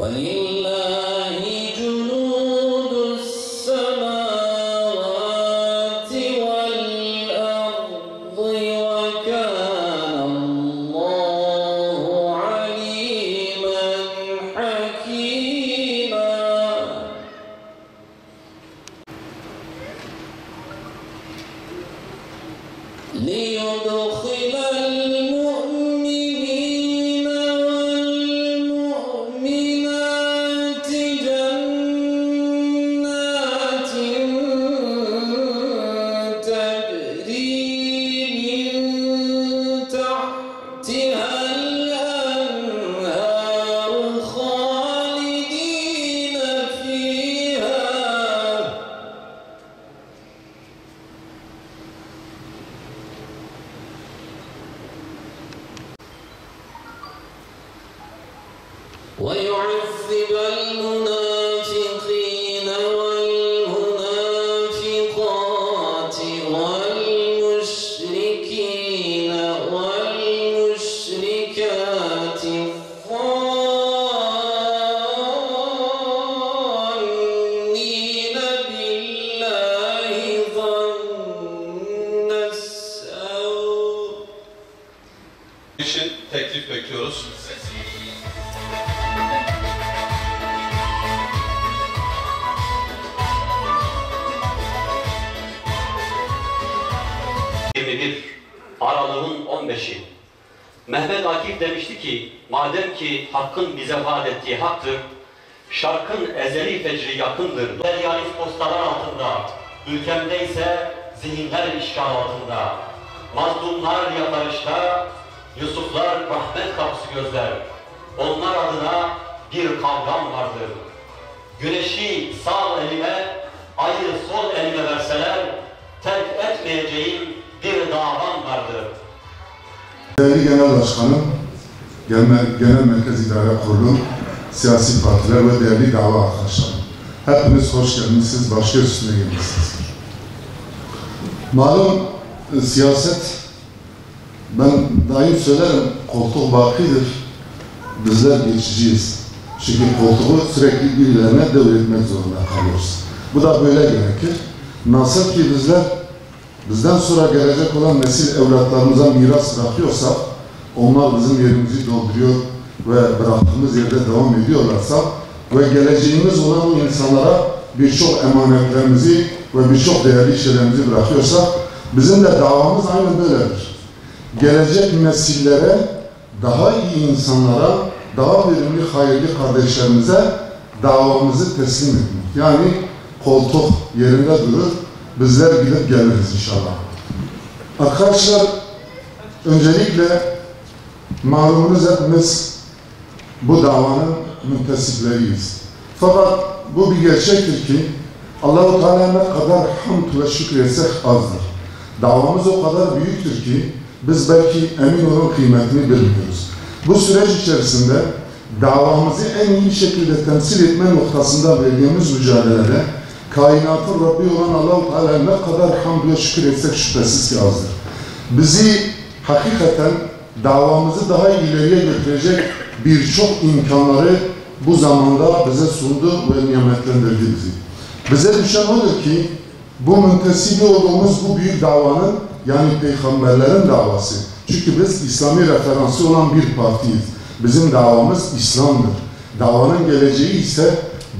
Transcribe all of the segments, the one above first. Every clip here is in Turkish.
وَلِلَّهِ جُنُودُ السَّمَاوَاتِ وَالْأَرْضِ وَكَانَ اللَّهُ عَلِيمًا حَكِيمًا. لِيُدْخِلَ الْمُؤْمِنِينَ وَالْمُؤْمِنَاتِ جَنَّاتٍ تَجْرِي مِن تَحْتِهَا الْأَنْهَارُ خَالِدِينَ فِيهَا وَيُعَذِّبَ الْمُنَافِقِينَ وَالْمُنَافِقَاتِ وَالْمُشْرِكِينَ وَالْمُشْرِكَاتِ الظَّانِّينَ بِاللَّهِ ظَنَّ السَّوْءِ. için teklif bekliyoruz. Aralığın 15'i. Mehmet Akif demişti ki, madem ki hakkın bize vaat ettiği haktır, şarkın ezeli fecri yakındır. Deryanist postalar altında, ülkemde ise zihinler işgal altında. Mazlumlar yakarışta, Yusuflar rahmet kapısı gözler. Onlar adına bir kavram vardır. Güneşi sağ elime, ayı sol elime verseler, terk etmeyeceğim bir davam vardır. Değerli Genel Başkanım, Genel Merkez İdare Kurulu, siyasi partiler ve değerli dava arkadaşlarım. Hepiniz hoş geldiniz, siz başka üstüne gelmişsiniz. Malum siyaset, ben daim söylerim, koltuk bakidir, bizler geçiciyiz. Çünkü koltuğu sürekli birilerine devretmek zorunda kalıyoruz. Bu da böyle gerekir. Nasıl ki bizden sonra gelecek olan nesil evlatlarımıza miras bırakıyorsak, onlar bizim yerimizi dolduruyor ve bıraktığımız yerde devam ediyorlarsa ve geleceğimiz olan o insanlara birçok emanetlerimizi ve birçok değerli şeylerimizi bırakıyorsak, bizim de davamız aynı böyledir. Gelecek nesillere, daha iyi insanlara, daha verimli, hayırlı kardeşlerimize davamızı teslim etmek. Yani koltuk yerinde durur, bizler gidip geliriz inşallah. Arkadaşlar, öncelikle malumunuz hepimiz bu davanın müntesipleriyiz. Fakat bu bir gerçektir ki Allah-u Teala ne kadar hamd ve şükretsek azdır. Davamız o kadar büyüktür ki biz belki emin olun kıymetini bilmiyoruz. Bu süreç içerisinde davamızı en iyi şekilde temsil etme noktasında verdiğimiz mücadelede kainatın Rabbi olan Allah-u Teala ne kadar hamd ve şükür etsek şüphesiz ki azdır. Bizi hakikaten davamızı daha ileriye götürecek birçok imkanları bu zamanda bize sundu ve nimetlendirdi bizi. Bize düşen odur ki bu müntesibi olduğumuz bu büyük davanın, yani peygamberlerin davası. Çünkü biz İslami referansı olan bir partiyiz. Bizim davamız İslam'dır. Davanın geleceği ise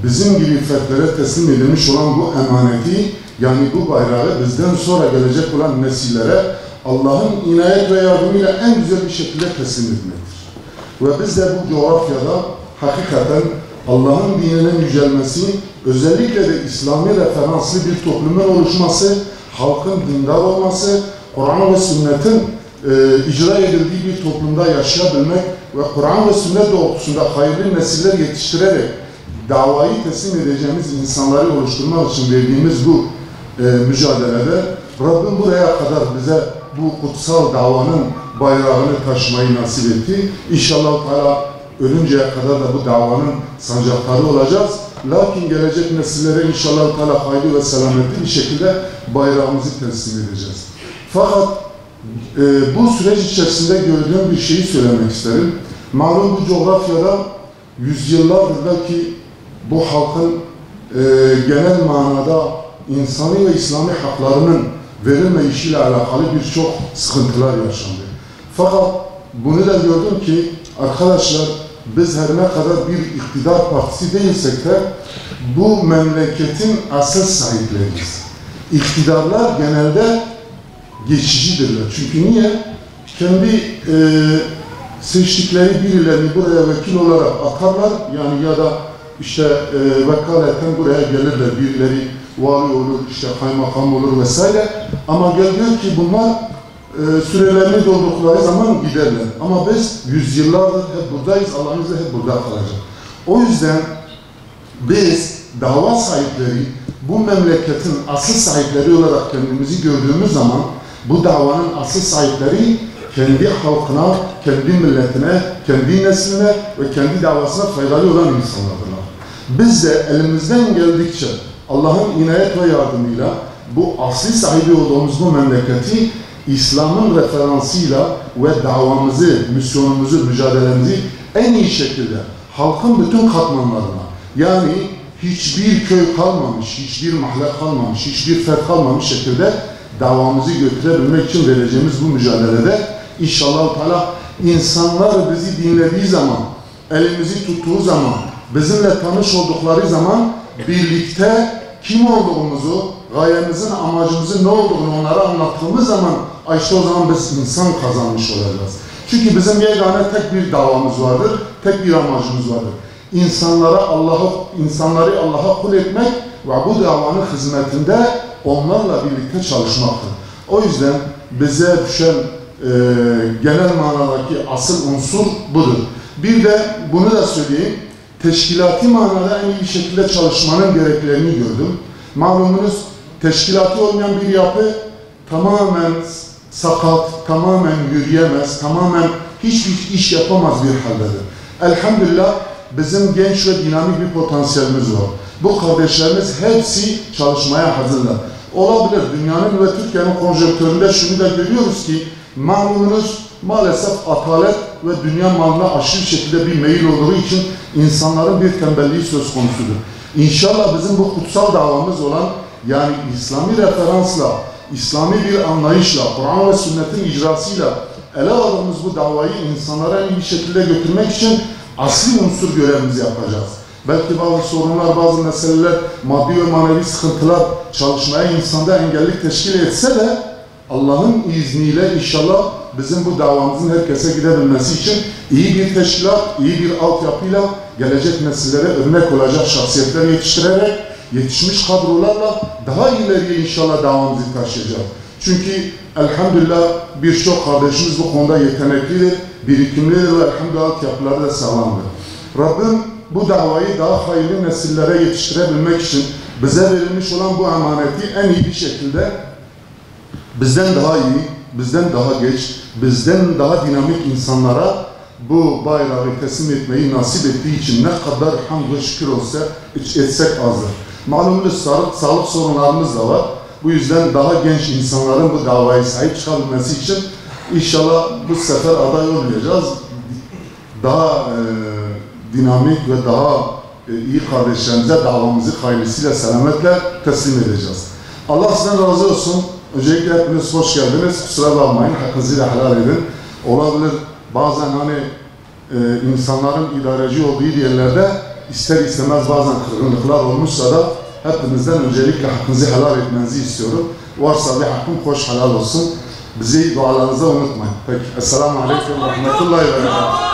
bizim gibi fertlere teslim edilmiş olan bu emaneti, yani bu bayrağı bizden sonra gelecek olan nesillere Allah'ın inayet ve yardımıyla en güzel bir şekilde teslim etmektir. Ve biz de bu coğrafyada hakikaten Allah'ın dininin yücelmesi, özellikle de İslami referanslı bir toplumun oluşması, halkın dindar olması, Kur'an ve sünnetin icra edildiği bir toplumda yaşayabilmek ve Kur'an ve sünnet doğrultusunda hayırlı nesiller yetiştirerek davayı teslim edeceğimiz insanları oluşturmak için verdiğimiz bu mücadelede Rabbim buraya kadar bize bu kutsal davanın bayrağını taşımayı nasip etti. İnşallah Teala ölünceye kadar da bu davanın sancakları olacağız. Lakin gelecek nesillere inşallah Teala hayırlı ve selametli bir şekilde bayrağımızı teslim edeceğiz. Fakat bu süreç içerisinde gördüğüm bir şeyi söylemek isterim. Malum bu coğrafyada yüzyıllardır belki bu halkın genel manada insani ve İslami haklarının verilmeyişiyle alakalı birçok sıkıntılar yaşandı. Fakat bunu da gördüm ki arkadaşlar, biz her ne kadar bir iktidar partisi değilsek de bu memleketin asıl sahipleriyiz. İktidarlar genelde geçicidirler. Çünkü niye? Kendi seçtikleri birilerini buraya vekil olarak atarlar, yani ya da işte vekaleten buraya gelirler, birileri vali olur, işte kaymakam olur vesaire. Ama gel diyor ki bunlar sürelerini doldurdukları zaman giderler. Ama biz yüzyıllardır hep buradayız, Allah'ın izniyle hep burada kalacak. O yüzden biz dava sahipleri, bu memleketin asıl sahipleri olarak kendimizi gördüğümüz zaman bu davanın asıl sahipleri kendi halkına, kendi milletine, kendi nesline ve kendi davasına faydalı olan insanlardırlar. Biz de elimizden geldikçe Allah'ın inayet ve yardımıyla bu asli sahibi olduğumuz bu memleketi İslam'ın referansıyla ve davamızı, misyonumuzu, mücadelemizi en iyi şekilde halkın bütün katmanlarına, yani hiçbir köy kalmamış, hiçbir mahalle kalmamış, hiçbir fert kalmamış şekilde davamızı götürebilmek için vereceğimiz bu mücadelede inşallah Teala insanlar bizi dinlediği zaman, elimizi tuttuğu zaman, bizimle tanış oldukları zaman birlikte kim olduğumuzu, gayemizin, amacımızın ne olduğunu onlara anlattığımız zaman işte o zaman biz insan kazanmış olacağız. Çünkü bizim yegane tek bir davamız vardır, tek bir amacımız vardır. İnsanları Allah'a kul etmek ve bu davanın hizmetinde onlarla birlikte çalışmaktır. O yüzden bize düşen genel manadaki asıl unsur budur. Bir de bunu da söyleyeyim, teşkilati manada en iyi bir şekilde çalışmanın gereklerini gördüm. Malumunuz teşkilati olmayan bir yapı tamamen sakat, tamamen yürüyemez, tamamen hiçbir iş yapamaz bir haldedir. Elhamdülillah bizim genç ve dinamik bir potansiyelimiz var. Bu kardeşlerimiz hepsi çalışmaya hazırlar. Olabilir, dünyanın ve Türkiye'nin konjonktüründe şunu da görüyoruz ki malumunuz maalesef atalet ve dünya malına aşırı şekilde bir meyil olduğu için insanların bir tembelliği söz konusudur. İnşallah bizim bu kutsal davamız olan, yani İslami referansla, İslami bir anlayışla, Kur'an ve sünnetin icrasıyla ele aldığımız bu davayı insanlara en iyi bir şekilde götürmek için asli unsur görevimizi yapacağız. Belki bazı sorunlar, bazı meseleler, maddi ve manevi sıkıntılar çalışmaya insanda engellik teşkil etse de Allah'ın izniyle inşallah bizim bu davamızın herkese gidebilmesi için iyi bir teşkilat, iyi bir altyapıyla gelecek nesillere örnek olacak şahsiyetler yetiştirerek, yetişmiş kadrolarla daha ileriye inşallah davamızı taşıyacağız. Çünkü elhamdülillah birçok kardeşimiz bu konuda yeteneklidir, birikimlidir ve elhamdülillah altyapıları da sağlamdır. Rabbim bu davayı daha hayırlı nesillere yetiştirebilmek için bize verilmiş olan bu emaneti en iyi bir şekilde bizden daha iyi, bizden daha geç, bizden daha dinamik insanlara bu bayrağı teslim etmeyi nasip ettiği için ne kadar hamd ve şükür olsa etsek azdır. Malumunuz sağlık sorunlarımız da var. Bu yüzden daha genç insanların bu davaya sahip çıkabilmesi için inşallah bu sefer aday olmayacağız. Daha dinamik ve daha iyi kardeşlerimize davamızı hayırlısıyla selametle teslim edeceğiz. Allah sizden razı olsun. Öncelikle hepiniz hoş geldiniz. Kusura bakmayın, hakkınızı da helal edin. Olabilir bazen hani insanların idareci olduğu yerlerde ister istemez bazen kırgınlıklar olmuşsa da hepinizden öncelikle hakkınızı helal etmenizi istiyorum. Varsa bir hakkım hoş helal olsun. Bizi dualarınıza unutmayın. Peki. Esselamu Aleyküm ve Rahmetullahi ve Berekatuhu.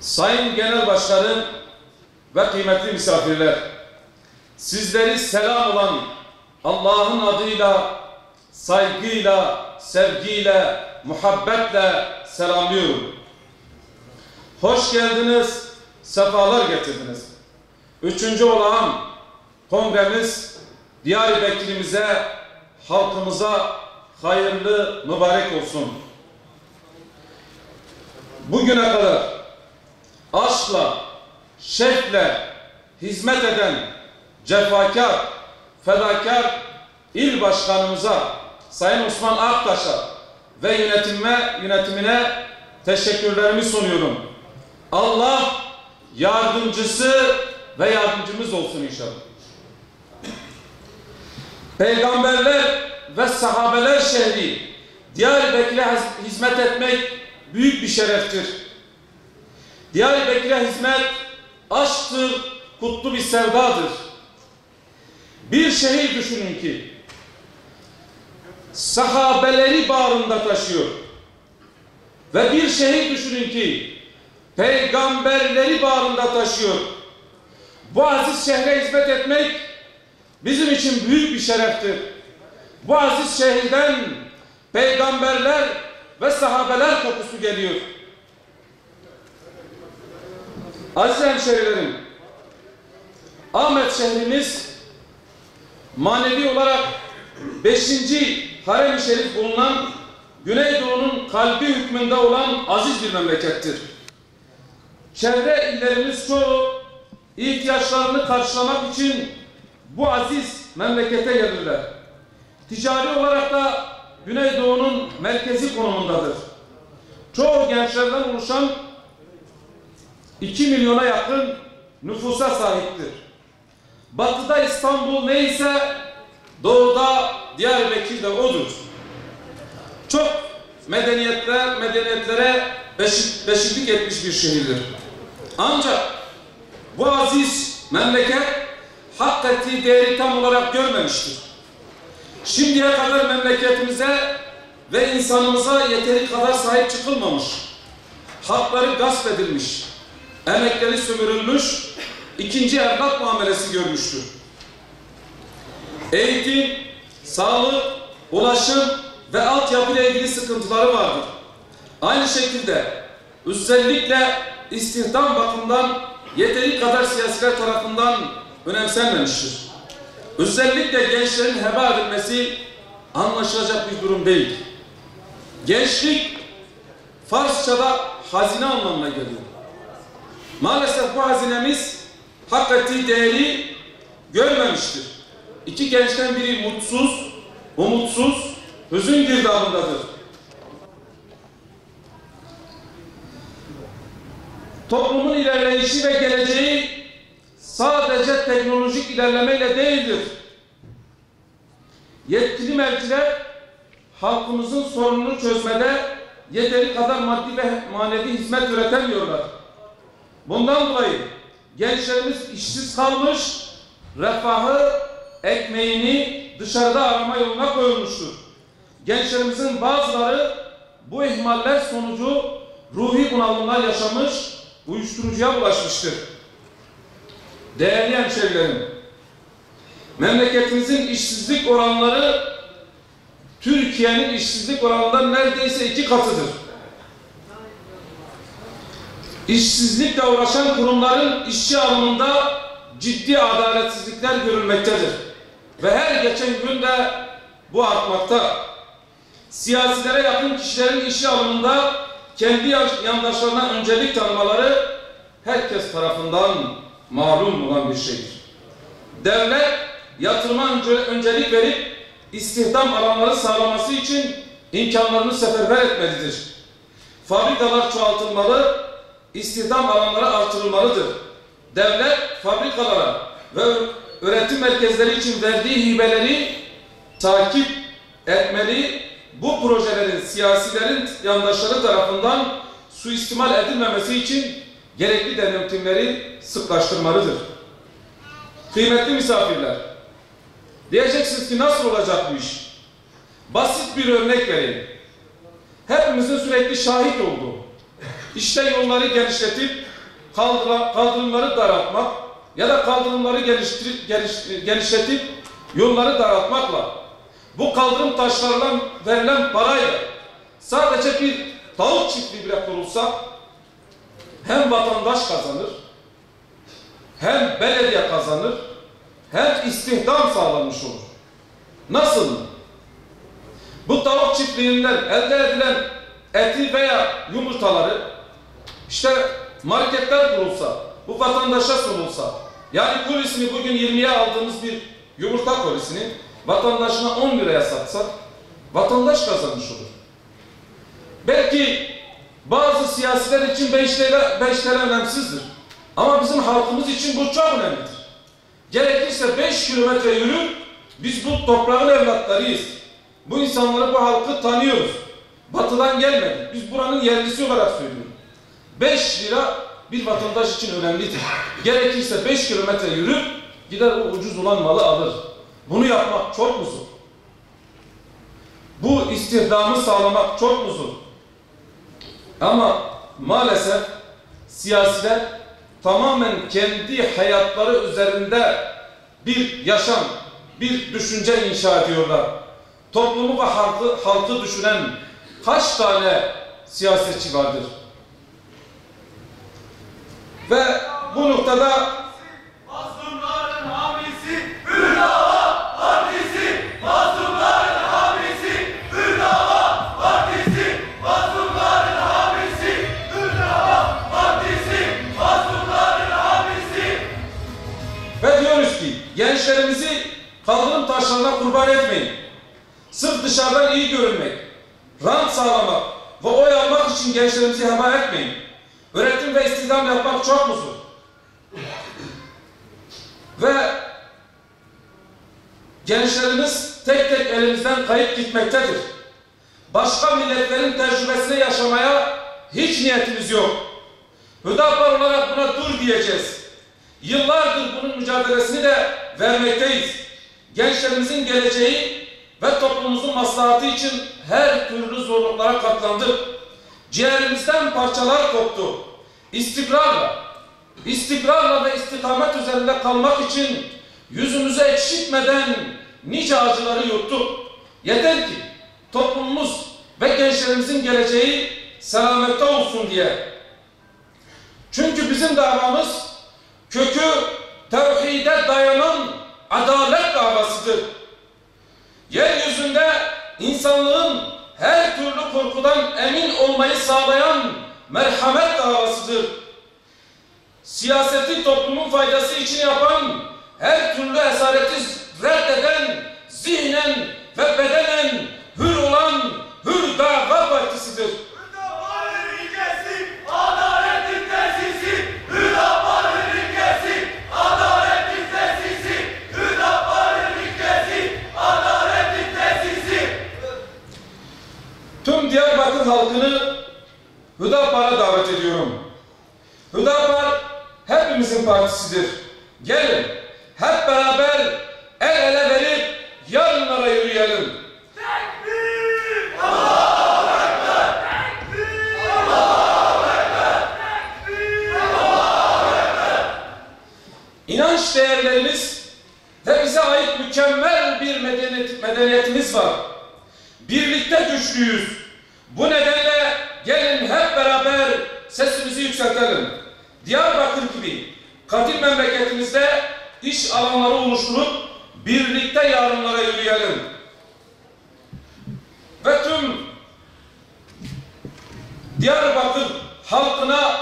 Sayın Genel Başkanım ve kıymetli misafirler, sizleri selam olan Allah'ın adıyla, saygıyla, sevgiyle, muhabbetle selamlıyorum. Hoş geldiniz, sefalar getirdiniz. 3. olağan kongremiz Diyarbakır'ımıza, halkımıza hayırlı, mübarek olsun. bugüne kadar aşkla, şevkle hizmet eden cefakar, fedakar il başkanımıza, Sayın Osman Aktaş'a ve yönetimine teşekkürlerimi sunuyorum. Allah yardımcısı ve yardımcımız olsun inşallah. Peygamberler ve sahabeler şehri Diyarbakır'a hizmet etmek büyük bir şereftir. Diyarbakır'a hizmet aşktır, kutlu bir sevdadır. Bir şehir düşünün ki sahabeleri bağrında taşıyor. Ve bir şehir düşünün ki peygamberleri bağrında taşıyor. Bu aziz şehre hizmet etmek bizim için büyük bir şereftir. Bu aziz şehirden peygamberler ve sahabeler kokusu geliyor. Aziz hemşehrilerim, Ahmet şehrimiz manevi olarak 5. Harem-i Şerif bulunan Güneydoğu'nun kalbi hükmünde olan aziz bir memlekettir. Çevre illerimiz çoğu ihtiyaçlarını karşılamak için bu aziz memlekete gelirler. Ticari olarak da Güneydoğu'nun merkezi konumundadır. Çoğu gençlerden oluşan 2 milyona yakın nüfusa sahiptir. Batıda İstanbul neyse doğuda Diyarbakır da odur. Çok medeniyetlere beşiklik etmiş bir şehirdir. Ancak bu aziz memleket hak ettiği değeri tam olarak görmemiştir. Şimdiye kadar memleketimize ve insanımıza yeteri kadar sahip çıkılmamış. Hakları gasp edilmiş. Emekleri sömürülmüş. İkinci evlat muamelesi görmüştür. Eğitim, sağlık, ulaşım ve altyapıyla ilgili sıkıntıları vardır. Aynı şekilde özellikle istihdam bakımından yeteri kadar siyasiler tarafından önemsenmemiştir. Özellikle gençlerin heba edilmesi anlaşılacak bir durum değil. Gençlik Farsçada hazine anlamına geliyor. Maalesef bu hazinemiz hak ettiği değeri görmemiştir. İki gençten biri mutsuz, umutsuz, hüzün girdabındadır. Toplumun ilerleyişi ve geleceği sadece teknolojik ilerlemeyle değildir. Yetkili merciler halkımızın sorununu çözmede yeteri kadar maddi ve manevi hizmet üretemiyorlar. Bundan dolayı gençlerimiz işsiz kalmış, refahı, ekmeğini dışarıda arama yoluna koyulmuştur. Gençlerimizin bazıları bu ihmaller sonucu ruhi bunalımlar yaşamış, uyuşturucuya bulaşmıştır. Değerli hemşehrilerim, memleketimizin işsizlik oranları Türkiye'nin işsizlik oranından neredeyse 2 katıdır. İşsizlikle uğraşan kurumların işçi alımında ciddi adaletsizlikler görülmektedir. Ve her geçen gün de bu artmakta. Siyasilere yakın kişilerin işçi alımında kendi yandaşlarına öncelik tanımaları herkes tarafından malum olan bir şeydir. Devlet yatırıma öncelik verip istihdam alanları sağlaması için imkanlarını seferber etmelidir. Fabrikalar çoğaltılmalı, istihdam alanları artırılmalıdır. Devlet fabrikalara ve üretim merkezleri için verdiği hibeleri takip etmeli, bu projelerin siyasilerin yandaşları tarafından suistimal edilmemesi için gerekli denetimleri sıklaştırmalıdır. Kıymetli misafirler, diyeceksiniz ki nasıl olacak bu iş? Basit bir örnek vereyim. Hepimizin sürekli şahit olduğu, işte yolları genişletip kaldırımları daraltmak ya da kaldırımları genişletip yolları daraltmakla, bu kaldırım taşlarından verilen parayla sadece bir tavuk çiftliği bile kurulsa hem vatandaş kazanır, hem belediye kazanır, hem istihdam sağlanmış olur. Nasıl mı? Bu tavuk çiftliğinden elde edilen eti veya yumurtaları işte marketler kurulsa, bu vatandaşa sunulsa, yani kolisini bugün 20'ye aldığımız bir yumurta kolisini vatandaşına 10 liraya satsak, vatandaş kazanmış olur. Belki bazı siyasiler için 5 TL önemsizdir. Ama bizim halkımız için bu çok önemlidir. Gerekirse 5 kilometre yürü, biz bu toprağın evlatlarıyız. Bu insanları, bu halkı tanıyoruz. Batıdan gelmedi. Biz buranın yerlisi olarak söylüyoruz. 5 lira bir vatandaş için önemlidir. Gerekirse 5 kilometre yürü, gider o ucuz olan malı alır. Bunu yapmak çok mu zor? Bu istihdamı sağlamak çok mu zor? Ama maalesef siyasiler tamamen kendi hayatları üzerinde bir yaşam, bir düşünce inşa ediyorlar. Toplumu ve halkı düşünen kaç tane siyasetçi vardır? Ve bu noktada mazlumların hamisi, Hür Dava Partisi, mazlumların hamisi, Hür Dava Partisi, mazlumların hamisi, Hür Dava Partisi, mazlumların hamisi. ve diyoruz ki gençlerimizi kaldırım taşlarına kurban etmeyin. Sırf dışarıdan iyi görünmek, rant sağlamak ve oy almak için gençlerimizi heba etmeyin. Üretim ve istihdam yapmak çok mu zor? Ve gençlerimiz tek tek elimizden kayıp gitmektedir. Başka milletlerin tecrübesini yaşamaya hiç niyetimiz yok. Hüdapar olarak buna dur diyeceğiz. Yıllardır bunun mücadelesini de vermekteyiz. Gençlerimizin geleceği ve toplumumuzun maslahatı için her türlü zorluklara katlandık. Ciğerimizden parçalar koptu. İstikrarla ve istikamet üzerinde kalmak için yüzümüzü ekşitmeden nice acıları yuttuk. Yeter ki toplumumuz ve gençlerimizin geleceği selamette olsun diye. Çünkü bizim davamız kökü tevhide dayanan adalet davasıdır. Yeryüzünde insanlığın her türlü korkudan emin olmayı sağlayan merhamet davasıdır. Siyaseti toplumun faydası için yapan, her türlü esareti reddeden, zihnen ve bedenen hür olan Hür Dava Partisi'dir. Hüdapar'ın ilkesi, adaletin tesisi, Hüdapar'ın ilkesi, adaletin tesisi, Hüdapar'ın ilkesi, adaletin tesisi. Tüm Diyarbakır halkını Hüdapar'a davet ediyorum. Hüdapar hepimizin partisidir. Gelin hep beraber el ele verip yarınlara yürüyelim. Tekbir! Allahu Ekber! Tekbir! Allahu Ekber! Tekbir! Allahu Ekber! İnanç değerlerimiz ve bize ait mükemmel bir medeniyetimiz var. Birlikte güçlüyüz. Bu nedenle gelin hep beraber sesimizi yükseltelim. Diyarbakır gibi kadim memleketimizde iş alanları oluşturup birlikte yarınlara yürüyelim. Ve tüm Diyarbakır halkına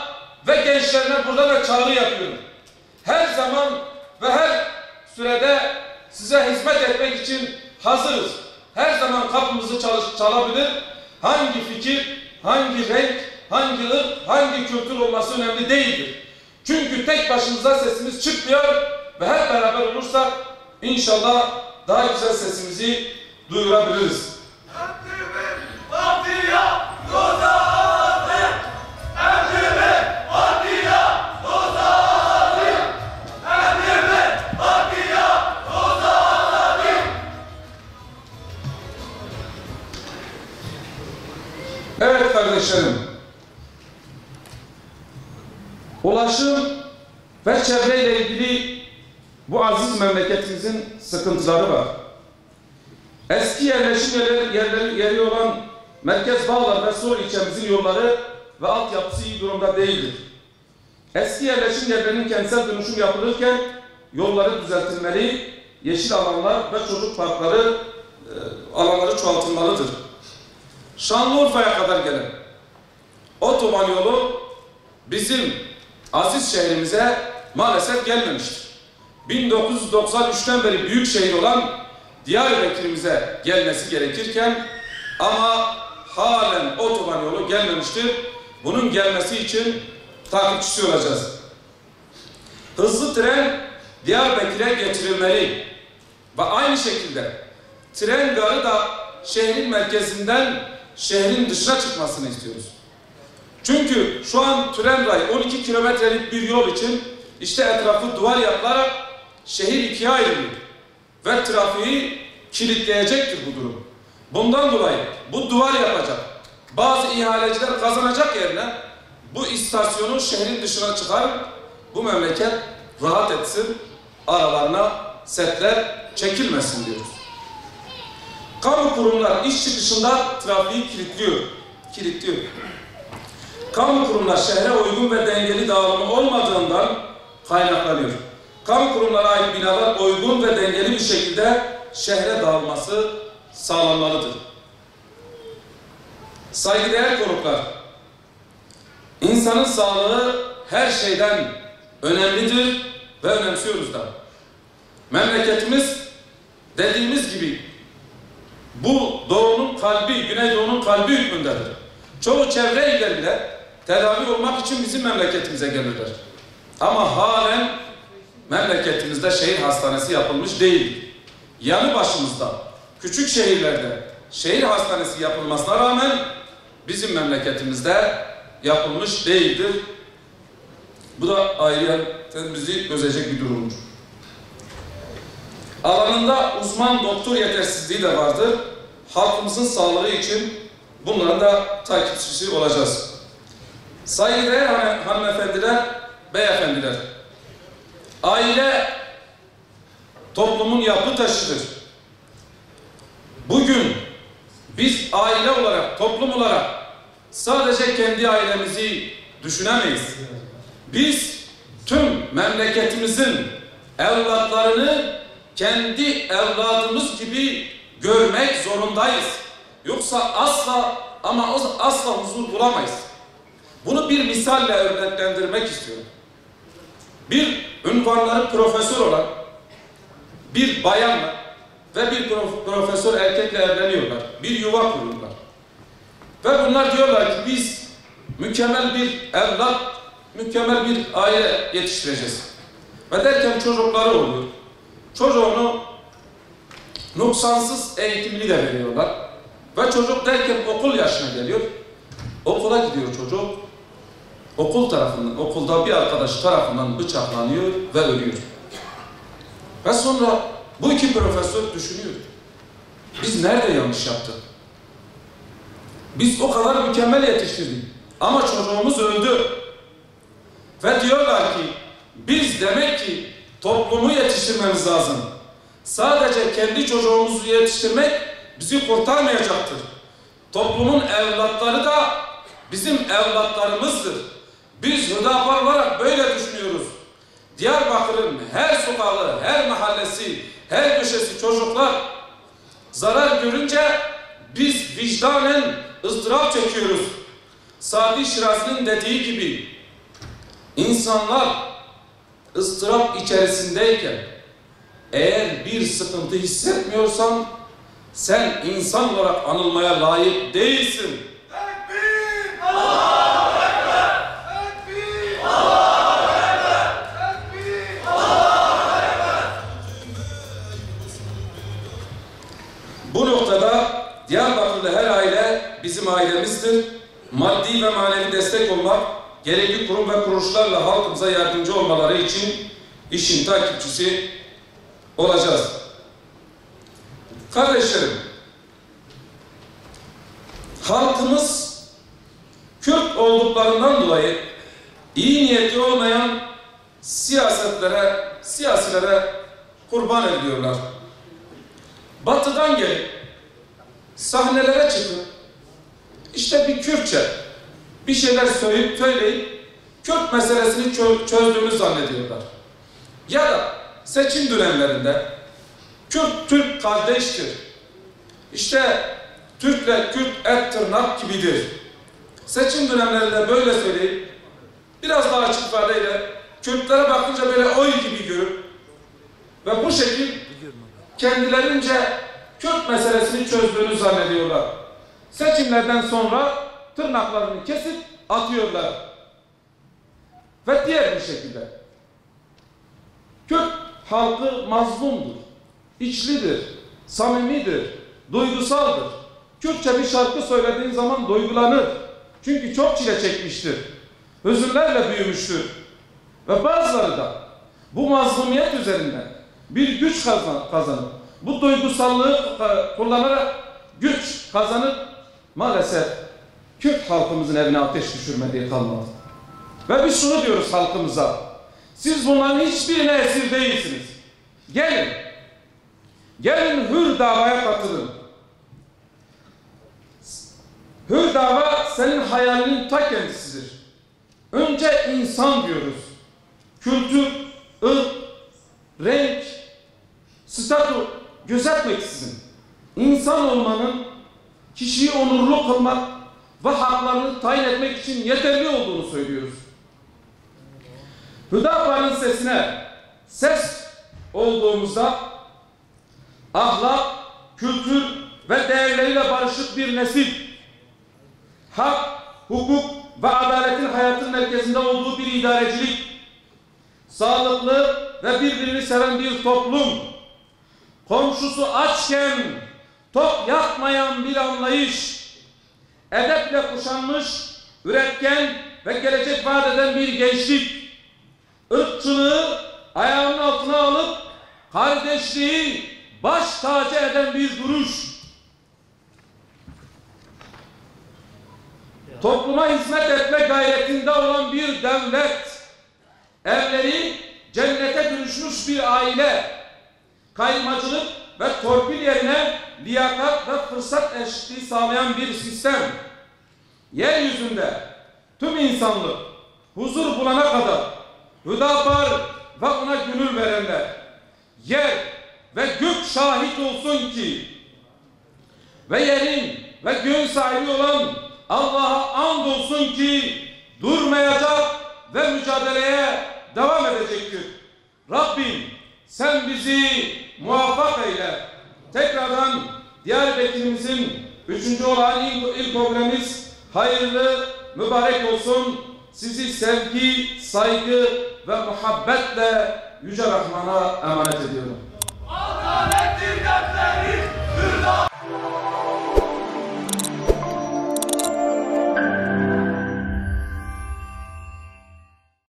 ve gençlerine burada da çağrı yapıyorum. Her zaman ve her sürede size hizmet etmek için hazırız. Her zaman kapımızı çalabilir. Hangi fikir, hangi renk, hangi ırk, hangi kültür olması önemli değildir. Çünkü tek başımıza sesimiz çıkmıyor ve hep beraber olursak inşallah daha güzel sesimizi duyurabiliriz. Emrimi Batı'ya Lozan'ım! Emrimi Batı'ya Lozan'ım! Emrimi Batı'ya Lozan'ım! Evet kardeşlerim, ulaşım ve çevreyle ilgili bu aziz memleketimizin sıkıntıları var. Eski yerleşim yerleri olan Merkez Bağlar ve Sur ilçemizin yolları ve altyapısı iyi durumda değildir. Eski yerleşim yerlerinin kentsel dönüşüm yapılırken yolları düzeltilmeli, yeşil alanlar ve çocuk parkları alanları çoğaltılmalıdır. Şanlıurfa'ya kadar gelen otoban yolu bizim aziz şehrimize maalesef gelmemiştir. 1993'ten beri büyük şehir olan Diyarbakır'ımıza gelmesi gerekirken ama halen otoban yolu gelmemiştir. Bunun gelmesi için takipçisi olacağız. Hızlı tren Diyarbakır'a getirilmeli ve aynı şekilde tren garı da şehrin merkezinden şehrin dışına çıkmasını istiyoruz. Çünkü şu an tren rayı 12 kilometrelik bir yol için işte etrafı duvar yapılarak şehir ikiye ayrılıyor ve trafiği kilitleyecektir bu durum. Bundan dolayı bu duvar yapacak bazı ihaleciler kazanacak yerine bu istasyonu şehrin dışına çıkar, bu memleket rahat etsin, aralarına setler çekilmesin diyoruz. Kamu kurumlar iş çıkışında trafiği kilitliyor. Kamu kurumlar şehre uygun ve dengeli dağılımı olmadığından kaynaklanıyor. Kamu kurumlara ait binalar uygun ve dengeli bir şekilde şehre dağılması sağlanmalıdır. Saygıdeğer konuklar, insanın sağlığı her şeyden önemlidir ve önemsiyoruz da. Memleketimiz dediğimiz gibi bu doğunun kalbi, Güneydoğu'nun kalbi hükmündedir. Çoğu çevre iller bile tedavi olmak için bizim memleketimize gelirler. Ama halen memleketimizde şehir hastanesi yapılmış değil. Yanı başımızda, küçük şehirlerde şehir hastanesi yapılmasına rağmen bizim memleketimizde yapılmış değildir. Bu da ayrıca bizi üzecek bir durumdur. Alanında uzman doktor yetersizliği de vardır. Halkımızın sağlığı için bunların da takipçisi olacağız. Saygıdeğer hanımefendiler, beyefendiler, aile toplumun yapı taşıdır. Bugün biz aile olarak, toplum olarak sadece kendi ailemizi düşünemeyiz. Biz tüm memleketimizin evlatlarını kendi evladımız gibi görmek zorundayız. Yoksa asla huzur bulamayız. Bunu bir misalle örneklendirmek istiyorum. Bir ünvanları profesör olan bir bayanla ve bir profesör erkekle evleniyorlar. Bir yuva kuruyorlar. Ve bunlar diyorlar ki biz mükemmel bir evlat, mükemmel bir aile yetiştireceğiz. Ve derken çocukları oluyor. Çocuğunu noksansız eğitimini de veriyorlar. Ve çocuk derken okul yaşına geliyor. Okula gidiyor çocuk. Okulda bir arkadaş tarafından bıçaklanıyor ve ölüyor. Ve sonra bu iki profesör düşünüyor. Biz nerede yanlış yaptık? Biz o kadar mükemmel yetiştirdik. Ama çocuğumuz öldü. Ve diyorlar ki biz demek ki toplumu yetiştirmemiz lazım. Sadece kendi çocuğumuzu yetiştirmek bizi kurtarmayacaktır. Toplumun evlatları da bizim evlatlarımızdır. Biz Hüdapar olarak böyle düşünüyoruz. Diyarbakır'ın her sokağı, her mahallesi, her köşesi çocuklar zarar görünce biz vicdanen ızdırap çekiyoruz. Sadi Şirazi'nin dediği gibi insanlar ızdırap içerisindeyken eğer bir sıkıntı hissetmiyorsan sen insan olarak anılmaya layık değilsin. Tekbir! Allahu Ekber! Tekbir! Allahu Ekber! Tekbir! Allahu Ekber! Bu noktada Diyarbakırlı her aile bizim ailemizdir. Maddi ve manevi destek olmak, gerekli kurum ve kuruluşlarla halkımıza yardımcı olmaları için işin takipçisi olacağız. Kardeşlerim, halkımız Kürt olduklarından dolayı iyi niyetli olmayan siyasilere kurban ediyorlar. Batıdan gelip sahnelere çıkıp işte bir Kürtçe bir şeyler söyleyip Kürt meselesini çözdüğünü zannediyorlar. Ya da seçim dönemlerinde Kürt Türk kardeştir. İşte Türk'le Kürt et tırnak gibidir. Seçim dönemlerinde böyle söyleyip biraz daha açık ifadeyle Kürtlere bakınca böyle oy gibi görüp ve bu şekil kendilerince Kürt meselesini çözdüğünü zannediyorlar. Seçimlerden sonra tırnaklarını kesip atıyorlar. Ve diğer bir şekilde Kürt halkı mazlumdur, içlidir, samimidir, duygusaldır. Kürtçe bir şarkı söylediğin zaman duygulanır. Çünkü çok çile çekmiştir. Hüzünlerle büyümüştür. Ve bazıları da bu mazlumiyet üzerinden bir güç kazanıp, bu duygusallığı kullanarak güç kazanıp maalesef Kürt halkımızın evine ateş düşürmediği kalmadı. Ve biz şunu diyoruz halkımıza: siz bunların hiçbirine esir değilsiniz. Gelin. Gelin Hür Dava'ya katılın. Hür Dava senin hayalinin ta kendisidir. Önce insan diyoruz. Kültür, ırk, renk, statü gözetmeksizin İnsan olmanın kişiyi onurlu kılmak ve haklarını tayin etmek için yeterli olduğunu söylüyoruz. Hüdapar'ın sesine ses olduğumuzda ahlak, kültür ve değerleriyle barışık bir nesil, hak, hukuk ve adaletin hayatın merkezinde olduğu bir idarecilik, sağlıklı ve birbirini seven bir toplum, komşusu açken tok yakmayan bir anlayış, edeple kuşanmış, üretken ve gelecek vaat eden bir gençlik, ırkçılığı ayağının altına alıp kardeşliği baş tacı eden bir duruş, topluma hizmet etme gayretinde olan bir devlet, evleri cennete dönüşmüş bir aile, kaymacılık ve torpil yerine liyakat ve fırsat eşitliği sağlayan bir sistem, yeryüzünde tüm insanlık huzur bulana kadar Hüdapar ve ona gönül verenler, yer ve gök şahit olsun ki ve yerin ve göğün sahibi olan Allah'a and olsun ki durmayacak ve mücadeleye devam edecektir. Rabbim sen bizi muvaffak eyle. Tekrardan Diyarbakır'ımızın 3. olan ilk kongremiz hayırlı, mübarek olsun. Sizi sevgi, saygı ve muhabbetle Yüce Rahman'a emanet ediyorum. Adalettir dertleri,